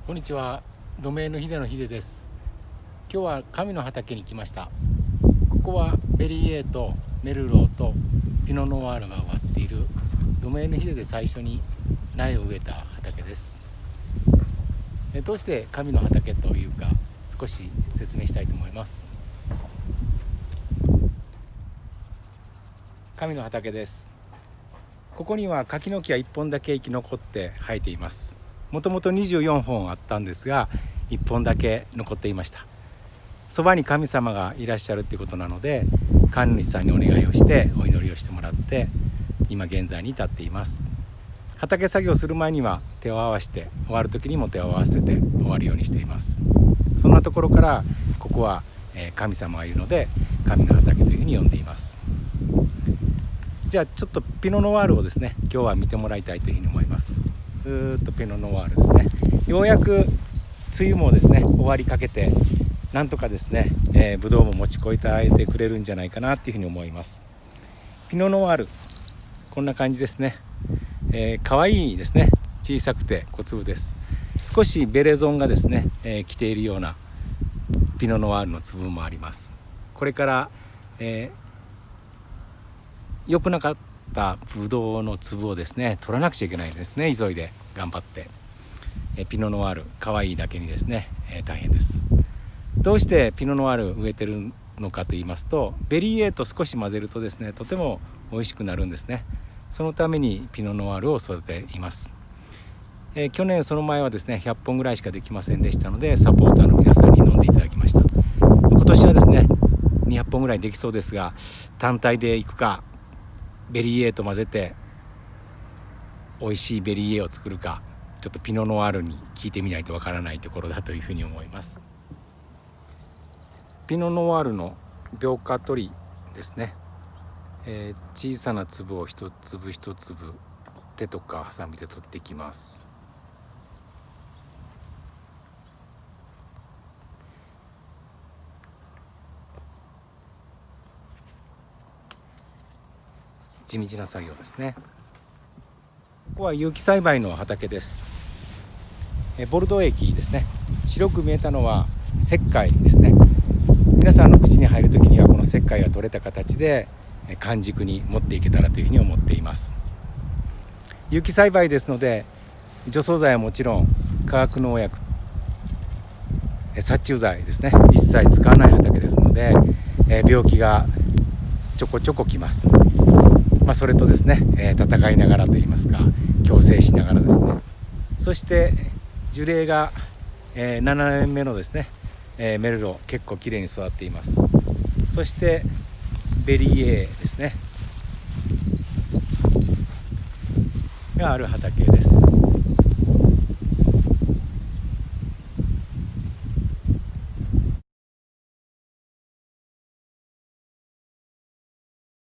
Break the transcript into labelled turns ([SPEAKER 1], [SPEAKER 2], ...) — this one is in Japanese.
[SPEAKER 1] こんにちは。土命の秀です。今日は神の畑に来ました。ここはベリー A とメルローとピノノワールが植わっている土命の秀で最初に苗を植えた畑です。どうして神の畑というか少し説明したいと思います。神の畑です。ここには柿の木が1本だけ生き残って生えています。もともと24本あったんですが1本だけ残っていました。そばに神様がいらっしゃるということなので、神主さんにお願いをしてお祈りをしてもらって今現在に至っています。畑作業する前には手を合わせて、終わる時にも手を合わせて終わるようにしています。そんなところからここは神様がいるので神の畑というふうに呼んでいます。じゃあちょっとピノノワールをですね、今日は見てもらいたいというふうに思います。ずっとピノノワールですね。ようやく梅雨もですね終わりかけて、なんとかですね、ブドウも持ちこたえてくれるんじゃないかなというふうに思います。ピノノワールこんな感じですね。可愛いですね。小さくて小粒です。少しベレゾンがですね、着ているようなピノノワールの粒もあります。これから、良くなかったブドウの粒をですね取らなくちゃいけないんですね。急いで頑張って、ピノノワール可愛いだけにですね、大変です。どうしてピノノワール植えてるのかと言いますと、ベリー A と少し混ぜるとですねとても美味しくなるんですね。そのためにピノノワールを育てています。去年その前はですね100本ぐらいしかできませんでしたので、サポーターの皆さんに飲んでいただきました。今年はですね200本ぐらいできそうですが、単体でいくかベリー A と混ぜて美味しいベリー A を作るか、ちょっとピノノワールに聞いてみないとわからないところだというふうに思います。ピノノワールの病化取りですね。小さな粒を一粒一粒手とかハサミで取っていきます。地道な作業ですね。ここは有機栽培の畑です。ボルドー液ですね。白く見えたのは石灰ですね。皆さんの口に入るときにはこの石灰が取れた形で完熟に持っていけたらというふうに思っています。有機栽培ですので除草剤はもちろん化学農薬、殺虫剤ですね一切使わない畑ですので、病気がちょこちょこ来ます。それとですね、戦いながらといいますか共生しながらですね。そして樹齢が、7年目のですね、メルロ結構きれいに育っています。そしてベリー A ですねがある畑です。